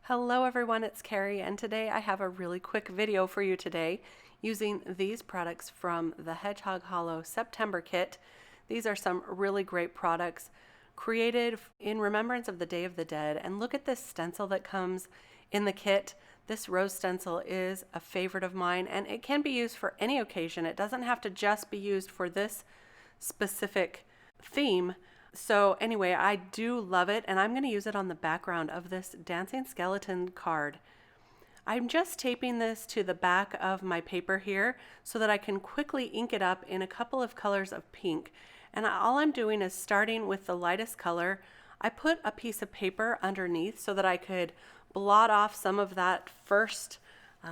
Hello everyone, it's Kari, and today I have a really quick video for you today using these products from the Hedgehog Hollow September kit. These are some really great products created in remembrance of the Day of the Dead. And look at this stencil that comes in the kit. This rose stencil is a favorite of mine, and it can be used for any occasion. It doesn't have to just be used for this specific theme. So anyway, I do love it, and I'm going to use it on the background of this dancing skeleton card. I'm just taping this to the back of my paper here so that I can quickly ink it up in a couple of colors of pink. And all I'm doing is starting with the lightest color. I put a piece of paper underneath so that I could blot off some of that first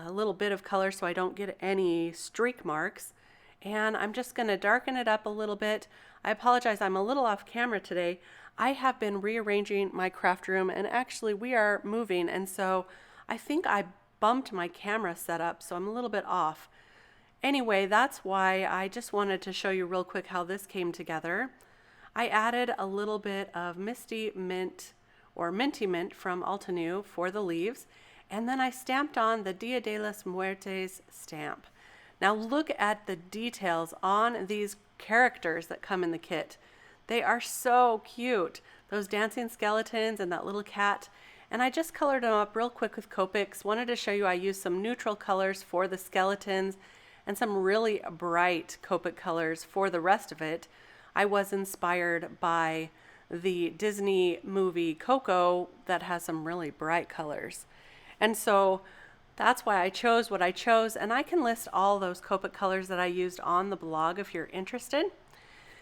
little bit of color so I don't get any streak marks. And I'm just going to darken it up a little bit. I apologize, I'm a little off camera today. I have been rearranging my craft room, and actually we are moving, and so I think I bumped my camera setup, so I'm a little bit off. Anyway, that's why I just wanted to show you real quick how this came together. I added a little bit of MISTI mint or Minty Mint from Altenew for the leaves, and then I stamped on the Dia de los Muertes stamp. Now look at the details on these characters that come in the kit. They are so cute. Those dancing skeletons and that little cat. And I just colored them up real quick with Copics. Wanted to show you I used some neutral colors for the skeletons and some really bright Copic colors for the rest of it. I was inspired by the Disney movie Coco that has some really bright colors. And so that's why I chose what I chose, and I can list all those Copic colors that I used on the blog if you're interested.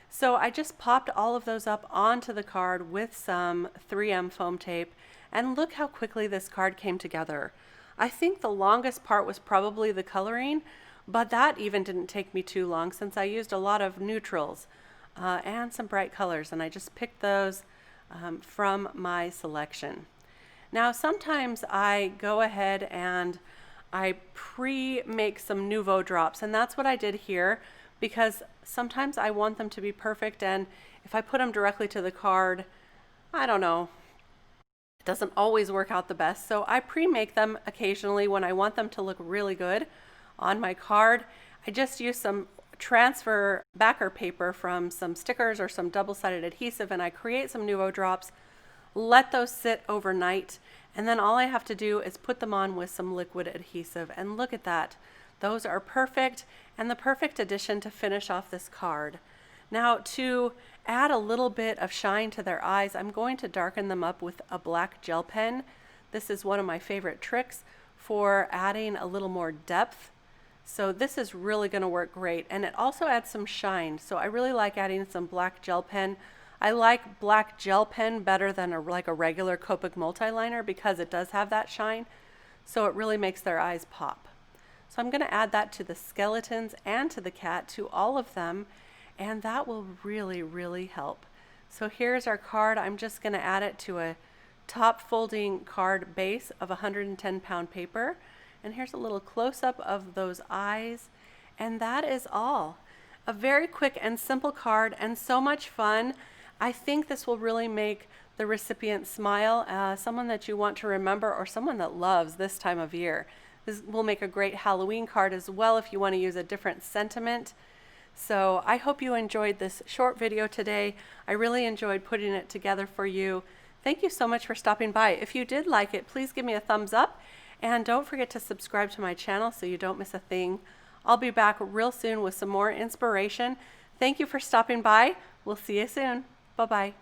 So I just popped all of those up onto the card with some 3M foam tape, and look how quickly this card came together. I think the longest part was probably the coloring, but that even didn't take me too long since I used a lot of neutrals and some bright colors, and I just picked those from my selection. Now sometimes I go ahead and I pre-make some Nuvo drops, and that's what I did here because sometimes I want them to be perfect, and if I put them directly to the card, I don't know, it doesn't always work out the best. So I pre-make them occasionally when I want them to look really good on my card. I just use some transfer backer paper from some stickers or some double-sided adhesive, and I create some Nuvo drops. Let those sit overnight, and then all I have to do is put them on with some liquid adhesive, and look at that. Those are perfect, and the perfect addition to finish off this card. Now to add a little bit of shine to their eyes, I'm going to darken them up with a black gel pen. This is one of my favorite tricks for adding a little more depth. So this is really going to work great, and it also adds some shine. So I really like adding some black gel pen. I like black gel pen better than a regular Copic multiliner because it does have that shine, so it really makes their eyes pop. So I'm going to add that to the skeletons and to the cat, to all of them, and that will really, really help. So here's our card. I'm just going to add it to a top folding card base of 110-pound paper, and here's a little close-up of those eyes, and that is all. A very quick and simple card, and so much fun. I think this will really make the recipient smile, someone that you want to remember or someone that loves this time of year. This will make a great Halloween card as well if you want to use a different sentiment. So I hope you enjoyed this short video today. I really enjoyed putting it together for you. Thank you so much for stopping by. If you did like it, please give me a thumbs up, and don't forget to subscribe to my channel so you don't miss a thing. I'll be back real soon with some more inspiration. Thank you for stopping by. We'll see you soon. Bye-bye.